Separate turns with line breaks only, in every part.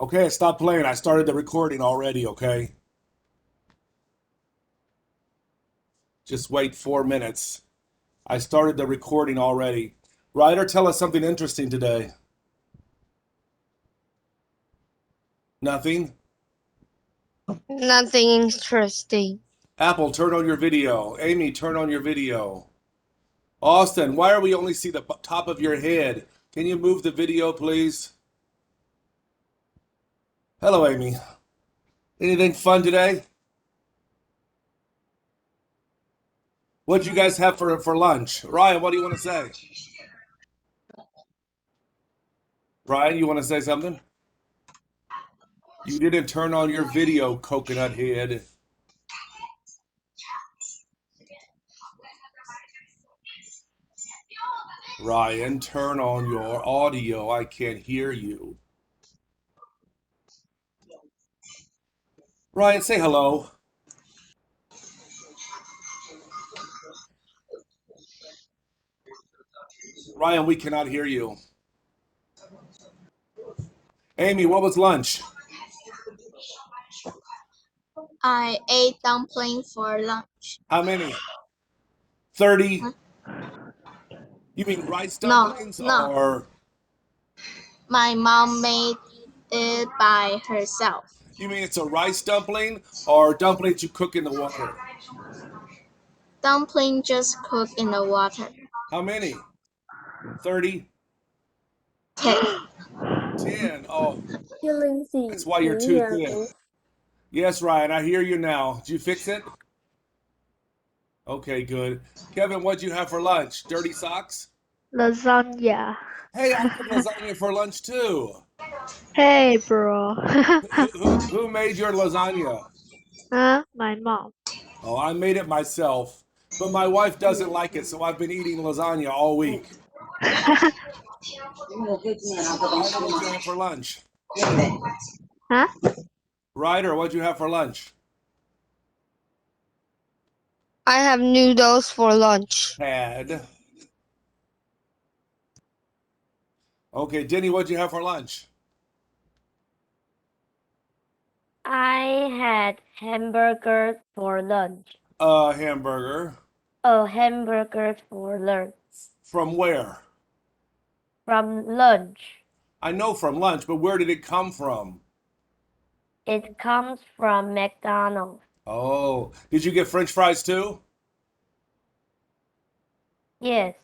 Okay, stop playing. I started the recording already, okay? Just wait 4 minutes. I started the recording already. Ryder, tell us something interesting today. Nothing?
Nothing interesting.
Apple, turn on your video. Amy, turn on your video. Austin, why are we only see the top of your head? Can you move the video, please? Hello, Amy. Anything fun today? What'd you guys have for lunch? Ryan, what do you want to say? Ryan, you want to say something? You didn't turn on your video, coconut head. Ryan, turn on your audio. I can't hear you. Ryan, say hello. Ryan, we cannot hear you. Amy, what was lunch?
I ate dumpling for lunch.
How many? 30?
Huh?
You mean rice
No,
dumplings
no.
or
My mom made it by herself.
you mean it's a rice dumpling or dumplings you cook in the water?
Dumpling just cooked in the water.
How many? 30?
10.
10. Oh,
104
that's why you're
chỉ
too thin. Yes, Ryan, I hear you now. Did you fix it? Okay, good. Kevin, what'd you have for lunch? Dirty socks?
Lasagna.
Hey, I had lasagna for lunch too.
Hey, bro.
Who made your lasagna?
Huh? My mom.
Oh, I made it myself. But my wife doesn't like it, so I've been eating lasagna all week. Ryder, what'd you have for lunch?
Huh?
Ryder, what'd you have for lunch?
I have noodles for lunch.
Had. Okay, Denny, what'd you have for lunch?
I had hamburgers for lunch.
A hamburger.
Hamburgers for lunch.
From where?
From lunch.
I know from lunch, but where did it come from?
It comes from McDonald's.
Oh, did you get French fries too?
Yes.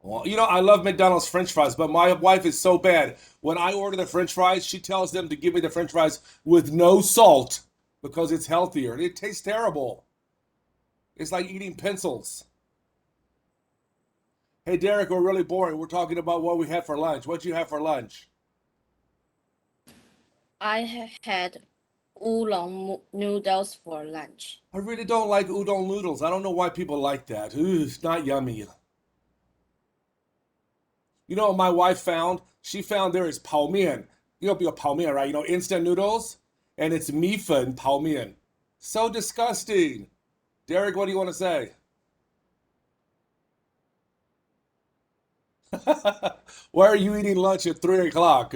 Well, you know, I love McDonald's French fries, but my wife is so bad. When I order the French fries, she tells them to give me the French fries with no salt because it's healthier. And it tastes terrible. It's like eating pencils. Hey, Derek, we're really boring. We're talking about what we had for lunch. What'd you have for lunch?
I had oolong noodles for lunch.
I really don't like udon noodles. I don't know why people like that. Ooh, it's not yummy. You know what my wife found? She found there is 泡面. You know, 泡面, right? You know, instant noodles? And it's 米粉泡面. So disgusting. Derek, what do you want to say? Why are you eating lunch at 3 o'clock?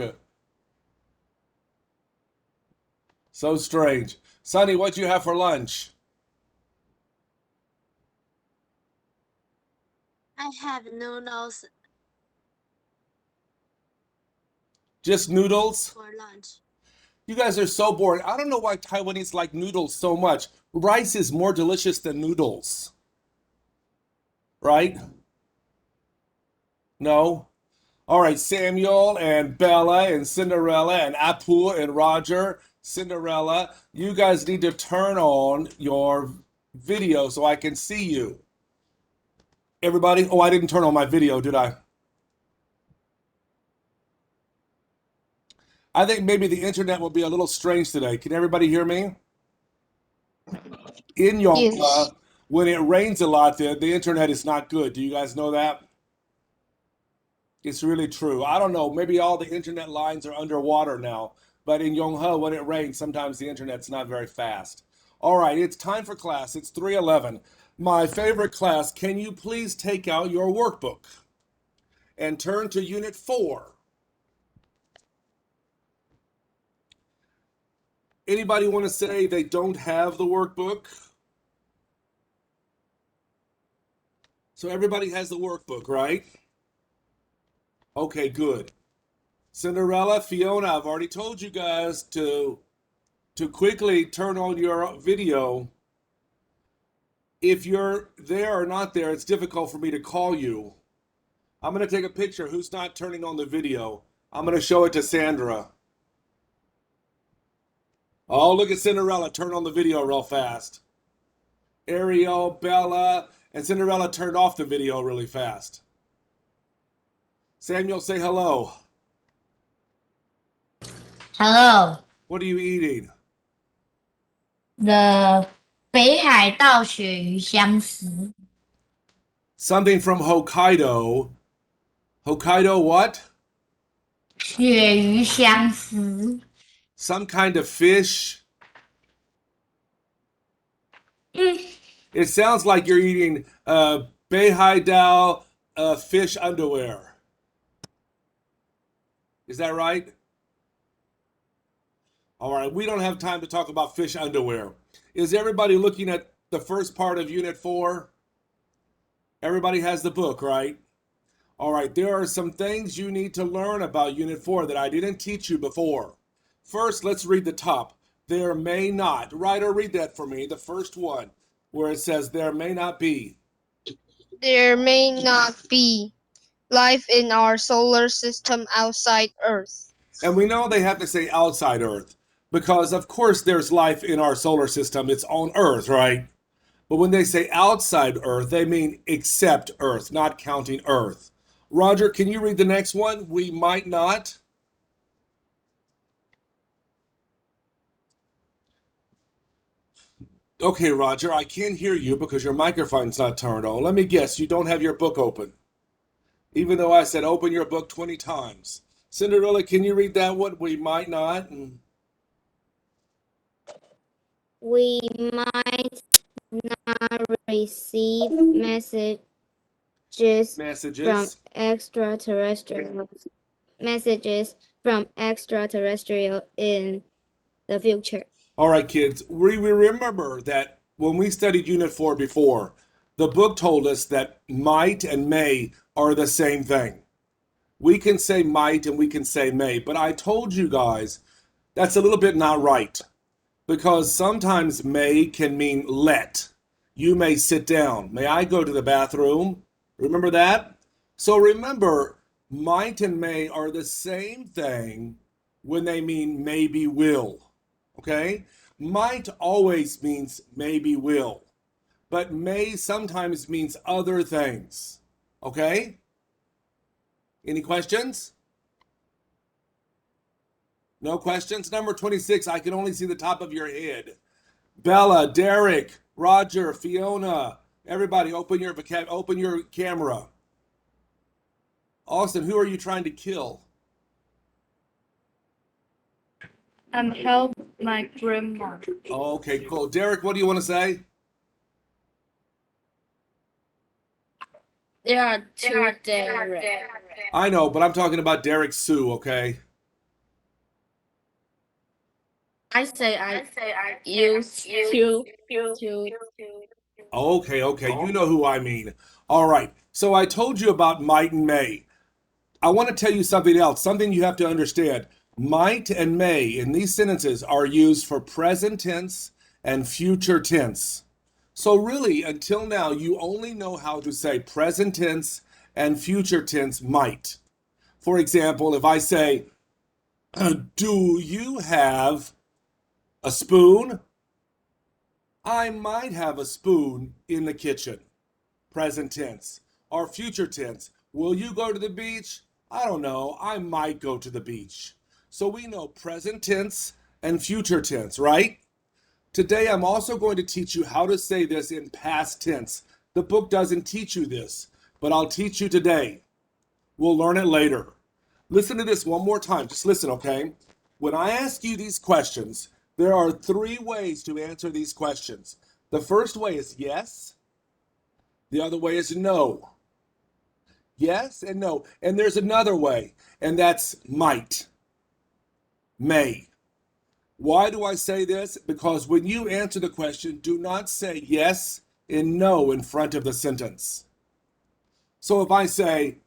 So strange. Sonny, what'd you have for lunch?
I have noodles
Just noodles?
for lunch.
You guys are so boring. I don't know why Taiwanese like noodles so much. Rice is more delicious than noodles. Right? No? All right, Samuel and Bella and Cinderella and Apu and Roger, Cinderella, you guys need to turn on your video so I can see you. Everybody? Oh, I didn't turn on my video, did I? I think maybe the internet will be a little strange today. Can everybody hear me? In
Yes.
Yongpa, when it rains a lot, the internet is not good. Do you guys know that? It's really true. I don't know. Maybe all the internet lines are underwater now. But in Yonghe, when it rains, sometimes the internet's not very fast. All right, it's time for class. It's 3:11. My favorite class, can you please take out your workbook and turn to Unit 4? Anybody want to say they don't have the workbook? So everybody has the workbook, right? Okay, good. Cinderella, Fiona, I've already told you guys to quickly turn on your video. If you're there or not there, it's difficult for me to call you. I'm going to take a picture. Who's not turning on the video? I'm going to show it to Sandra. Oh, look at Cinderella. Turn on the video real fast. Ariel, Bella, and Cinderella turned off the video really fast. Samuel, say hello.
Hello.
What are you eating?
The 北海道鳕鱼香丝
Something from Hokkaido. Hokkaido what?
鳕鱼香丝
Some kind of fish. It sounds like you're eating Beihai fish underwear. Is that right? All right, we don't have time to talk about fish underwear. Is everybody looking at the first part of Unit 4? Everybody has the book, right? All right, there are some things you need to learn about Unit 4 that I didn't teach you before. First, let's read the top. There may not. Ryder, read that for me, the first one, where it says there may not be.
There may not be life in our solar system outside Earth.
And we know they have to say outside Earth because, of course, there's life in our solar system. It's on Earth, right? But when they say outside Earth, they mean except Earth, not counting Earth. Roger, can you read the next one? We might not. Okay, Roger, I can't hear you because your microphone's not turned on. Let me guess, you don't have your book open. Even though I said open your book 20 times. Cinderella, can you read that one? We might not.
We might not receive messages from extraterrestrial in the future.
All right, kids, we remember that when we studied Unit 4 before, the book told us that might and may are the same thing. We can say might and we can say may, but I told you guys that's a little bit not right because sometimes may can mean let. You may sit down. May I go to the bathroom? Remember that? So remember, might and may are the same thing when they mean maybe will. Okay? Might always means maybe will, but may sometimes means other things. Okay? Any questions? No questions? Number 26, I can only see the top of your head. Bella, Derek, Roger, Fiona, everybody open your camera. Austin, who are you trying to kill?
Help my grandma.
Okay, cool. Derek, what do you want to say?
There are two Derek.
I know, but I'm talking about Derek Sue, okay?
I say use two.
Okay, you know who I mean. All right, so I told you about might and may. I want to tell you something else, something you have to understand. Might and may in these sentences are used for present tense and future tense. So really, until now, you only know how to say present tense and future tense might. For example, if I say, do you have a spoon? I might have a spoon in the kitchen. Present tense. Or future tense. Will you go to the beach? I don't know. I might go to the beach. So we know present tense and future tense, right? Today I'm also going to teach you how to say this in past tense. The book doesn't teach you this, but I'll teach you today. We'll learn it later. Listen to this one more time. Just listen, okay? When I ask you these questions, there are 3 ways to answer these questions. The first way is yes. The other way is no. Yes and no. And there's another way, and that's might, may. Why do I say this? Because when you answer the question, do not say yes and no in front of the sentence. So if I say,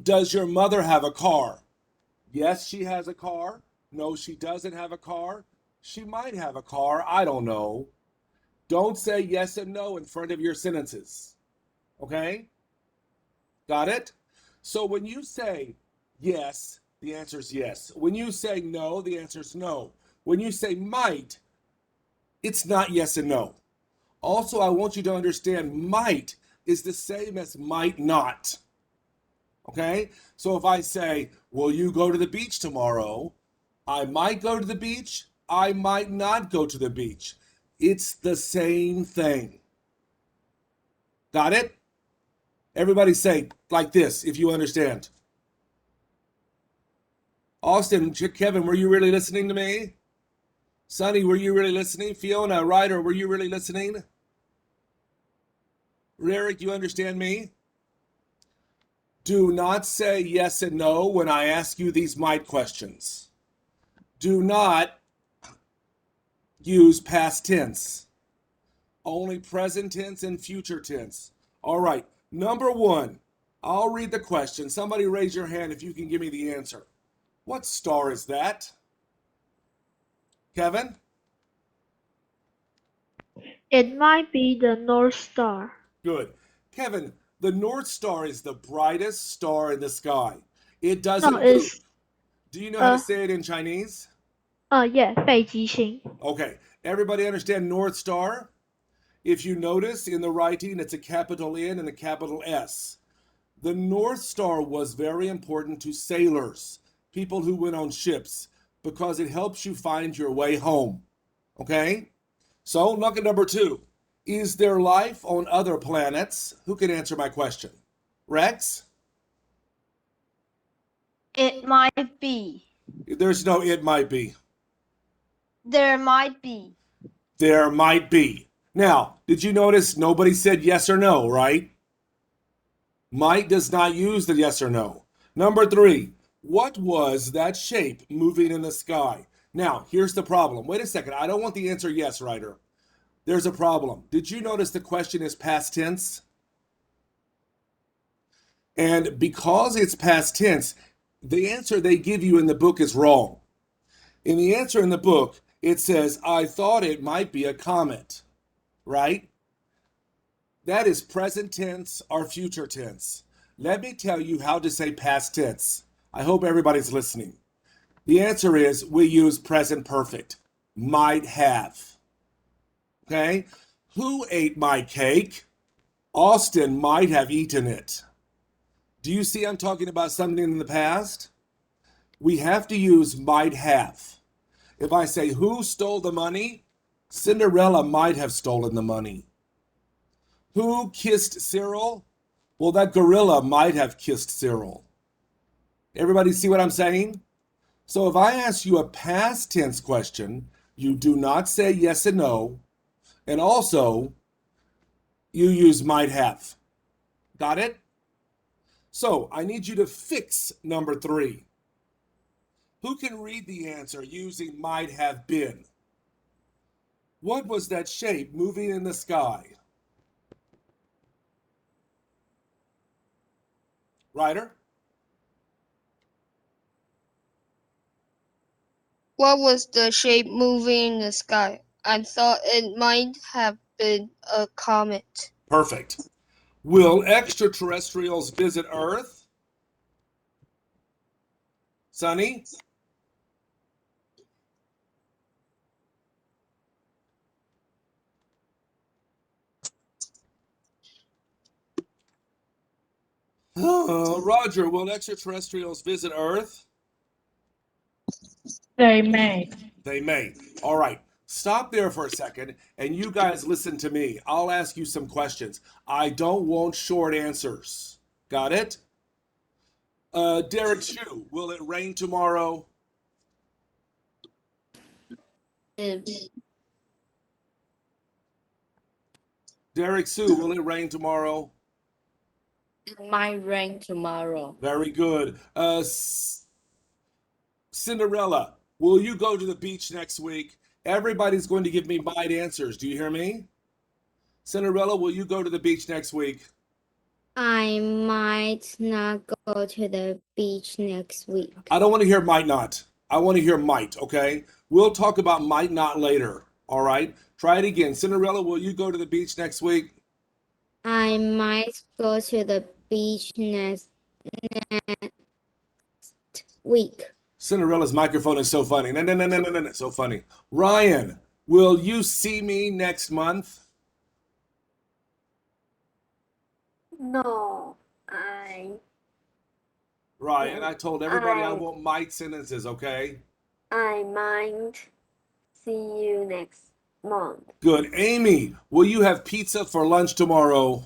does your mother have a car? Yes, she has a car. No, she doesn't have a car. She might have a car. I don't know. Don't say yes and no in front of your sentences. Okay? Got it? So when you say yes, the answer is yes. When you say no, the answer is no. When you say might, it's not yes and no. Also, I want you to understand might is the same as might not. Okay? So if I say, will you go to the beach tomorrow? I might go to the beach. I might not go to the beach. It's the same thing. Got it? Everybody say like this if you understand. Austin, Kevin, were you really listening to me? Sonny, were you really listening? Fiona, Ryder, were you really listening? Eric, you understand me? Do not say yes and no when I ask you these might questions. Do not use past tense. Only present tense and future tense. All right, number one, I'll read the question. Somebody raise your hand if you can give me the answer. What star is that? Kevin?
It might be the North Star.
Good. Kevin, the North Star is the brightest star in the sky. It
No,
doesn't move.
it's
Do you know how to
uh
say it in Chinese?
yeah, 北极星.
Okay. Everybody understand North Star? If you notice in the writing, it's a capital N and a capital S. The North Star was very important to sailors, people who went on ships, because it helps you find your way home. Okay? So, look at number two. Is there life on other planets? Who can answer my question? Rex?
It might be.
There's no it might be.
There might be.
There might be. Now, did you notice nobody said yes or no, right? Might does not use the yes or no. Number three, what was that shape moving in the sky? Now, here's the problem. Wait a second. I don't want the answer yes, Ryder. There's a problem. Did you notice the question is past tense? And because it's past tense, the answer they give you in the book is wrong. In the answer in the book, it says, I thought it might be a comet, right? That is present tense or future tense. Let me tell you how to say past tense. I hope everybody's listening. The answer is we use present perfect. Might have. Okay? Who ate my cake? Austin might have eaten it. Do you see I'm talking about something in the past? We have to use might have. If I say who stole the money, Cinderella might have stolen the money. Who kissed Cyril? Well, that gorilla might have kissed Cyril. Everybody see what I'm saying? So if I ask you a past tense question, you do not say yes and no, and also you use might have. Got it? So I need you to fix number three. Who can read the answer using might have been? What was that shape moving in the sky? Ryder?
What was the shape moving in the sky? I thought it might have been a comet.
Perfect. Will extraterrestrials visit Earth? Sonny? Roger, will extraterrestrials visit Earth?
They may.
They may. All right. Stop there for a second, and you guys listen to me. I'll ask you some questions. I don't want short answers. Got it? Derek Shu, will it rain tomorrow? Derek Sue, will it rain tomorrow?
It might rain tomorrow.
Very good. Cinderella, will you go to the beach next week? Everybody's going to give me might answers. Do you hear me? Cinderella, will you go to the beach next week?
I might not go to the beach next week.
I don't want to hear might not. I want to hear might, okay? We'll talk about might not later, all right? Try it again. Cinderella, will you go to the beach next week?
I might go to the beach next week.
Cinderella's microphone is so funny. No, so funny. Ryan, will you see me next month?
No,
Ryan, I told everybody I
I-
want might sentences, okay?
I might see you next month.
Good. Amy, will you have pizza for lunch tomorrow?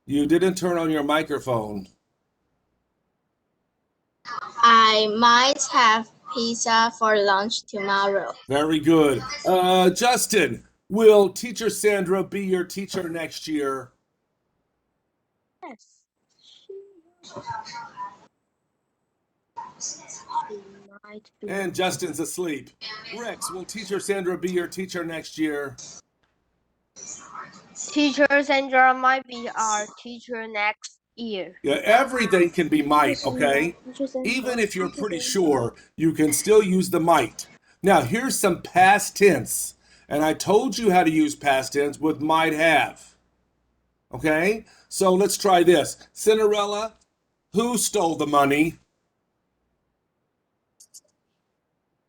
You didn't turn on your microphone.
I might have pizza for lunch tomorrow.
Very good. Justin, will teacher Sandra be your teacher next year?
Yes. She might be.
And Justin's asleep. Rex, will teacher Sandra be your teacher next year?
Teacher Sandra might be our teacher next year.
Yeah, everything can be might, okay? Even if you're pretty sure, you can still use the might. Now, here's some past tense. And I told you how to use past tense with might have. Okay? So let's try this. Cinderella, who stole the money?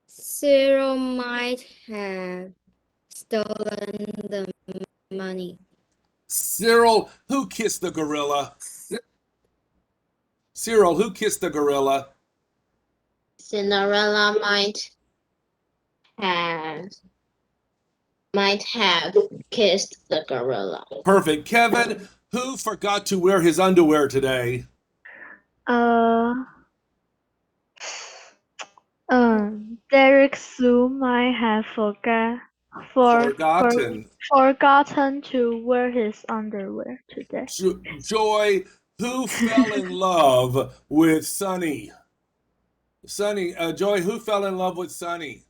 Cyril might have stolen the money.
Cyril, who kissed the gorilla? Cyril, who kissed the gorilla?
Cinderella might have kissed the gorilla.
Perfect. Kevin, who forgot to wear his underwear today?
Derek Sue might have
Forgotten.
forgotten to wear his underwear today.
Joy, who fell in love with Sunny? Joy, who fell in love with Sunny?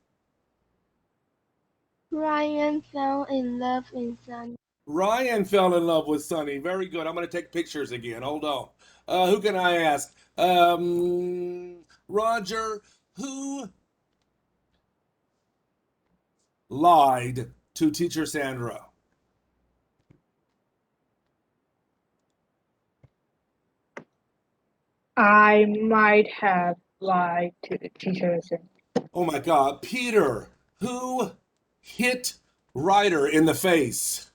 Ryan fell in love with Sunny.
Ryan fell in love with Sunny. Very good. I'm going to take pictures again. Hold on. Who can I ask? Roger, who lied to teacher Sandra?
I might have lied to the teachers.
Oh my God. Peter, who hit Ryder in the face?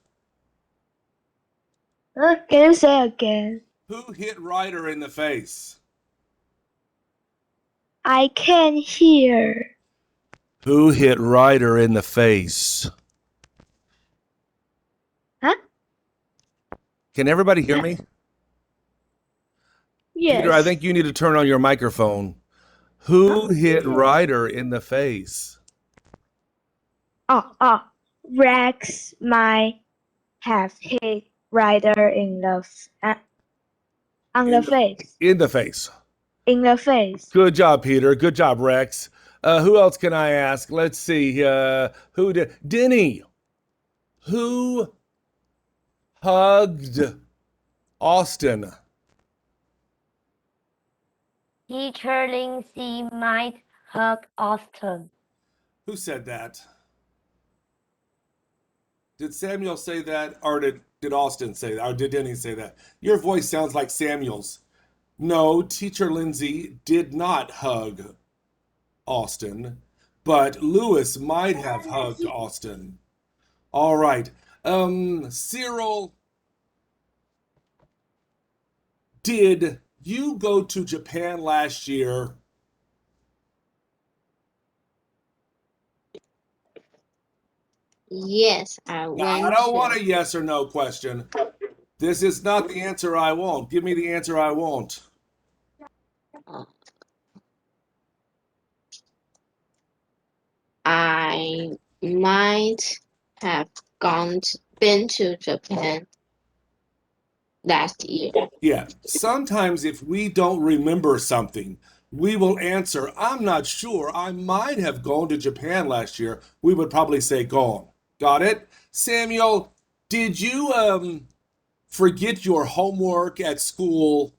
Can you say again?
Who hit Ryder in the face?
I can't hear.
Who hit Ryder in the face?
Huh?
Can everybody hear me?
Yes.
Peter, I think you need to turn on your microphone. Who hit Ryder in the face?
Rex might have hit Ryder in the face.
In the face.
In the face.
Good job, Peter. Good job, Rex. Who else can I ask? Let's see. Who did? Denny. Who hugged Austin?
Teacher Lindsay might hug Austin.
Who said that? Did Samuel say that, or did Austin say that, or did Denny say that? Your voice sounds like Samuel's. No, teacher Lindsay did not hug Austin, but Lewis might have hugged Austin. All right. Cyril, did you go to Japan last year?
Yes, I
Now,
went
I don't
to.
want a yes or no question. This is not the answer I want. Give me the answer I want.
I might have been to Japan.
last year.
Yeah, sometimes if we don't remember something, we will answer, I'm not sure. I might have gone to Japan last year. We would probably say gone. Got it? Samuel, did you forget your homework at school?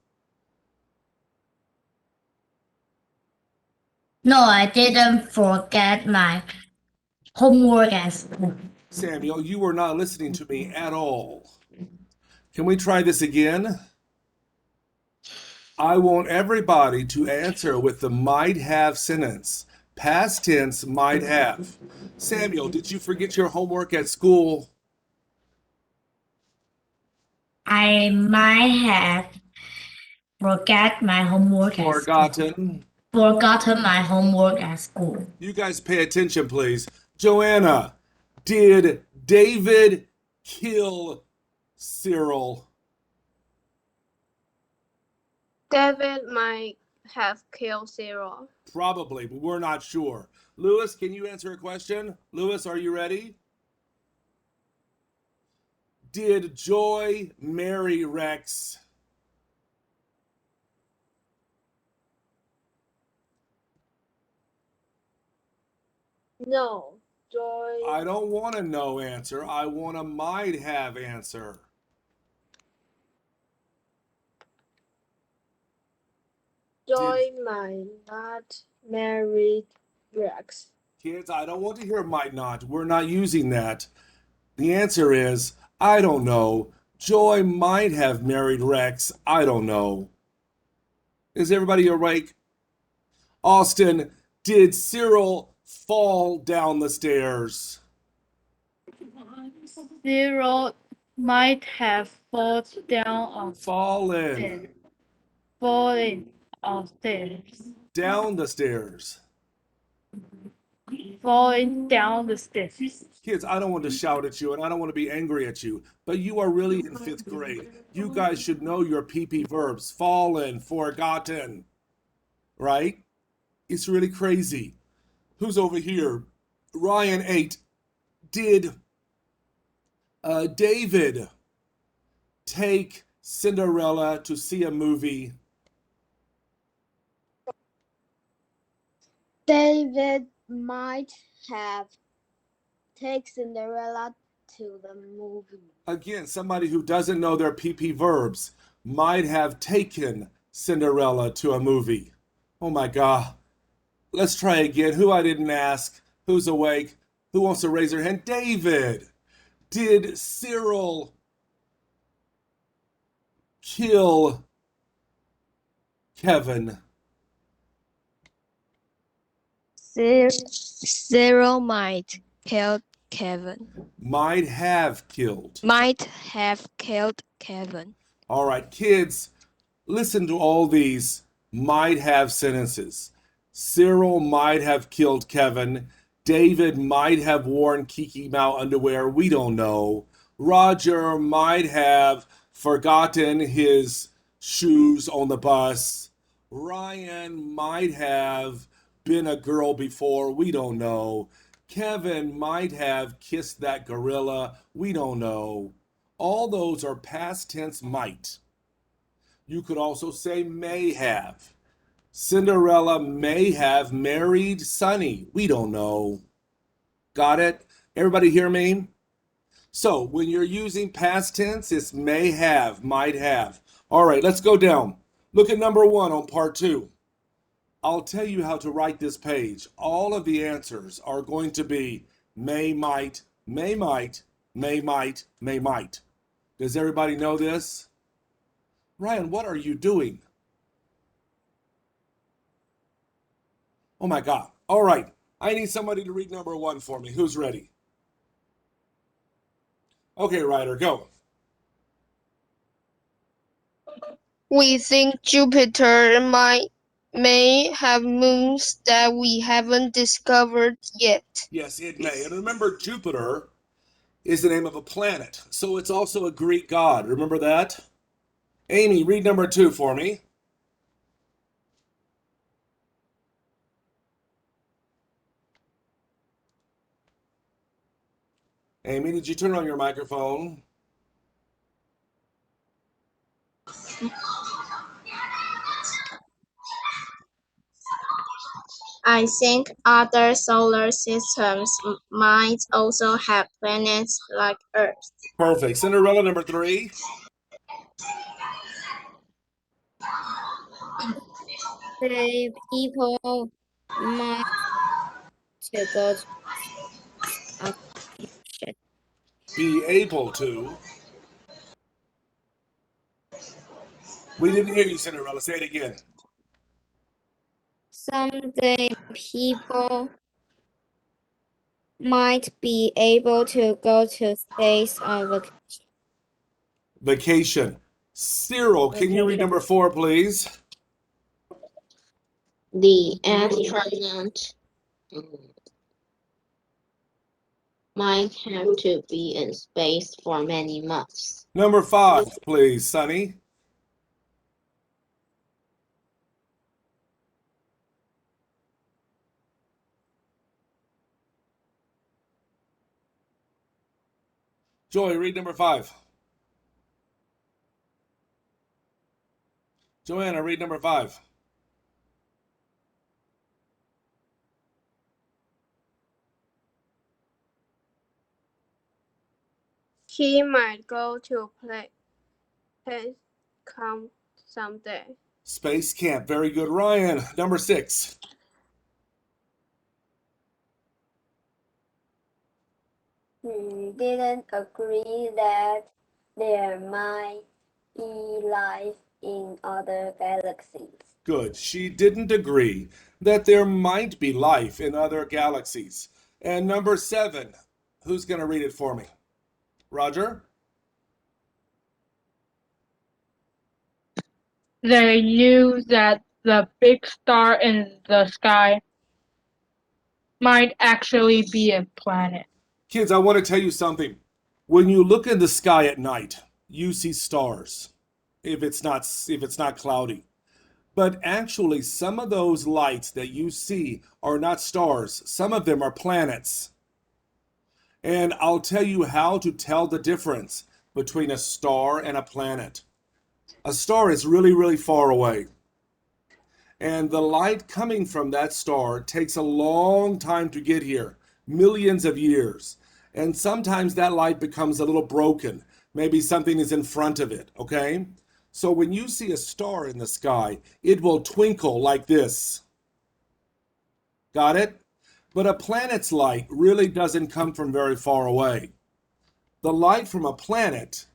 No, I didn't forget my homework at school.
Samuel, you were not listening to me at all. Can we try this again? I want everybody to answer with the might have sentence. Past tense, might have. Samuel, did you forget your homework at school?
I might have forgotten my homework at school.
You guys pay attention, please. Joanna, did David kill Cyril?
David might have killed Cyril.
Probably, but we're not sure. Lewis, can you answer a question? Lewis, are you ready? Did Joy marry Rex?
No, Joy.
I don't want a no answer. I want a might have answer.
Joy might not marry Rex.
Kids, I don't want to hear might not. We're not using that. The answer is, I don't know. Joy might have married Rex. I don't know. Is everybody awake? Austin, did Cyril fall down the stairs?
Cyril might have fallen down
Fallen
upstairs.
down the stairs.
Falling down the stairs.
Kids, I don't want to shout at you and I don't want to be angry at you, but you are really in fifth grade. You guys should know your PP verbs. Fallen, forgotten, right? It's really crazy. Who's over here? Ryan 8. Did David take Cinderella to see a movie?
David might have taken Cinderella to the movie.
Again, somebody who doesn't know their PP verbs might have taken Cinderella to a movie. Oh my God. Let's try again. Who I didn't ask? Who's awake? Who wants to raise their hand? David. Did Cyril kill Kevin?
Cyril might kill Kevin.
Might have killed.
Might have killed Kevin.
All right, kids, listen to all these might have sentences. Cyril might have killed Kevin. David might have worn Kiki Mao underwear. We don't know. Roger might have forgotten his shoes on the bus. Ryan might have been a girl before. We don't know. Kevin might have kissed that gorilla. We don't know. All those are past tense might. You could also say may have. Cinderella may have married Sonny. We don't know. Got it? Everybody hear me? So when you're using past tense, it's may have, might have. All right, let's go down. Look at number 1 on part 2. I'll tell you how to write this page. All of the answers are going to be may, might, may, might, may, might, may, might. Does everybody know this? Ryan, what are you doing? Oh my God. All right. I need somebody to read number 1 for me. Who's ready? Okay, Ryder, go.
We think Jupiter may have moons that we haven't discovered yet.
Yes, it may. And remember, Jupiter is the name of a planet, so it's also a Greek god. Remember that? Amy, read number 2 for me. Amy, did you turn on your microphone?
I think other solar systems might also have planets like Earth.
Perfect. Cinderella number 3.
The people might to go to a vacation.
Be able to. We didn't hear you, Cinderella. Say it again.
Someday people might be able to go to space on vacation.
Vacation. Cyril, can you read number 4, please?
The astronaut might have to be in space for many months.
Number 5, please, Sunny. Joy, read number 5. Joanna, read number 5.
He might go to play camp someday.
Space camp. Very good, Ryan. Number 6.
He didn't agree that there might be life in other galaxies.
Good. She didn't agree that there might be life in other galaxies. And number 7. Who's going to read it for me? Roger?
They knew that the big star in the sky might actually be a planet.
Kids, I want to tell you something. When you look in the sky at night, you see stars. If it's not cloudy. But actually, some of those lights that you see are not stars. Some of them are planets. And I'll tell you how to tell the difference between a star and a planet. A star is really, really far away. And the light coming from that star takes a long time to get here, millions of years. And sometimes that light becomes a little broken. Maybe something is in front of it, okay? So when you see a star in the sky, it will twinkle like this. Got it? But a planet's light really doesn't come from very far away. The light from a planet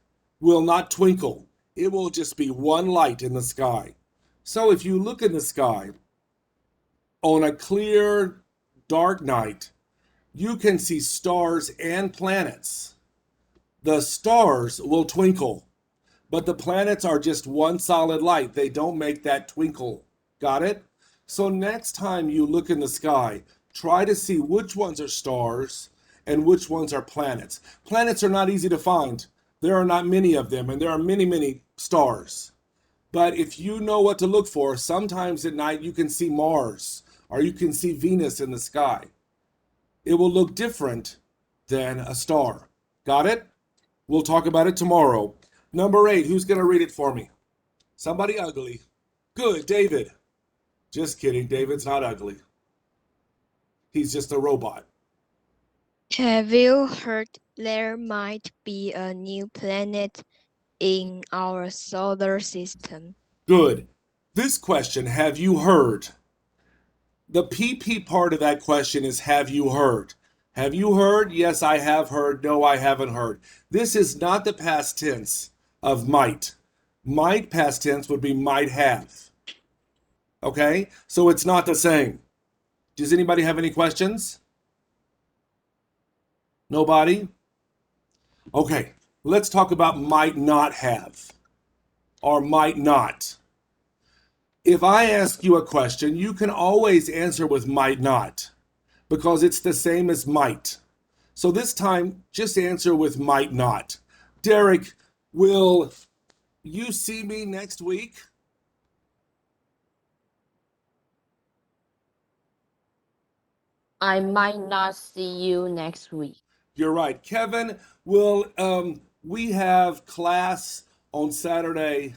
will not twinkle. It will just be one light in the sky. So if you look in the sky on a clear, dark night, you can see stars and planets. The stars will twinkle, but the planets are just one solid light. They don't make that twinkle. Got it? So next time you look in the sky, try to see which ones are stars and which ones are planets. Planets are not easy to find. There are not many of them, and there are many, many stars. But if you know what to look for, sometimes at night you can see Mars or you can see Venus in the sky. It will look different than a star. Got it? We'll talk about it tomorrow. Number 8, who's going to read it for me? Somebody ugly. Good, David. Just kidding, David's not ugly. He's just a robot.
Have you heard there might be a new planet in our solar system?
Good. This question, have you heard? The PP part of that question is, have you heard? Have you heard? Yes, I have heard. No, I haven't heard. This is not the past tense of might. Might past tense would be might have. Okay? So it's not the same. Does anybody have any questions? Nobody? Okay, let's talk about might not have or might not. If I ask you a question, you can always answer with might not because it's the same as might. So this time, just answer with might not. Derek, will you see me next week?
I might not see you next week.
You're right. Kevin, will we have class on Saturday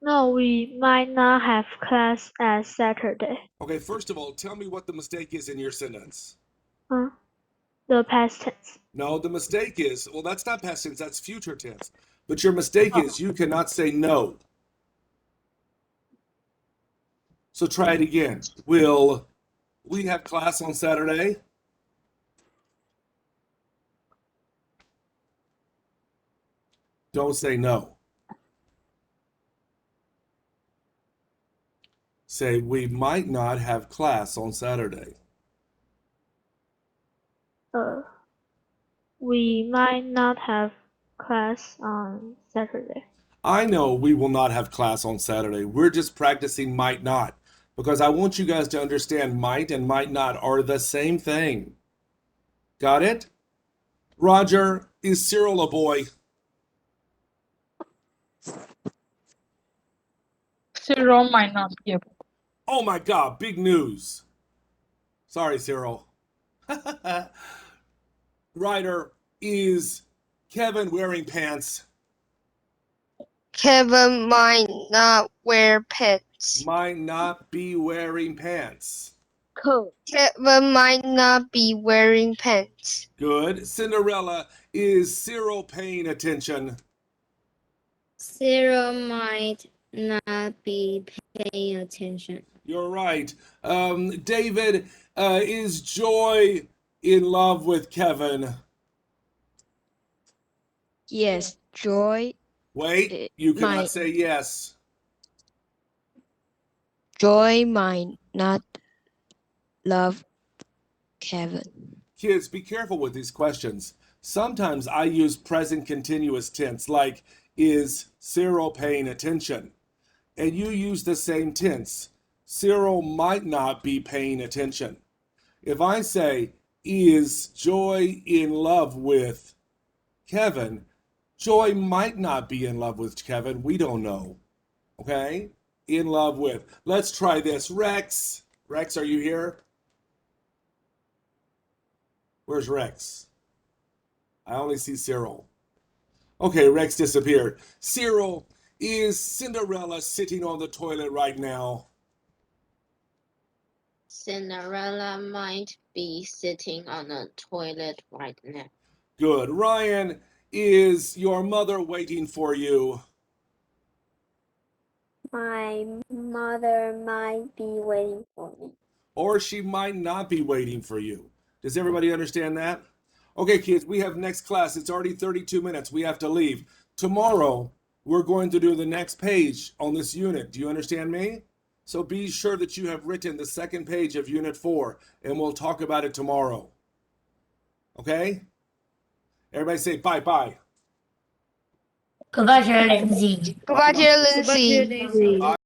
No, we might not have class at Saturday.
Okay, first of all, tell me what the mistake is in your sentence.
Huh? The past tense.
No, the mistake is, well, that's not past tense, that's future tense. But your mistake is you cannot say no. So try it again. Will we have class on Saturday? Don't say no. Say, we might not have class on Saturday.
We might not have class on Saturday.
I know we will not have class on Saturday. We're just practicing might not because I want you guys to understand might and might not are the same thing. Got it? Roger, is Cyril a boy?
Cyril might not be able.
Oh my God, big news. Sorry, Cyril. Ryder, is Kevin wearing pants?
Kevin might not wear pants.
Might not be wearing pants.
Kevin might not be wearing pants.
Good. Cinderella, is Cyril paying attention?
Cyril might not be paying attention.
You're right. David, is Joy in love with Kevin?
Yes, Joy.
Wait, you cannot
might
say yes.
Joy might not love Kevin.
Kids, be careful with these questions. Sometimes I use present continuous tense, like, is Cyril paying attention? And you use the same tense. Cyril might not be paying attention. If I say, is Joy in love with Kevin? Joy might not be in love with Kevin. We don't know. Okay? In love with. Let's try this. Rex. Rex, are you here? Where's Rex? I only see Cyril. Okay, Rex disappeared. Cyril, is Cinderella sitting on the toilet right now?
Cinderella might be sitting on a toilet right now.
Good. Ryan, is your mother waiting for you?
My mother might be waiting for me.
Or she might not be waiting for you. Does everybody understand that? Okay, kids, we have next class. It's already 32 minutes. We have to leave. Tomorrow, we're going to do the next page on this unit. Do you understand me? So be sure that you have written the second page of Unit 4, and we'll talk about it tomorrow. Okay? Everybody say bye-bye.
Goodbye, Lindsay.
Goodbye, dear Lindsay.
Bye.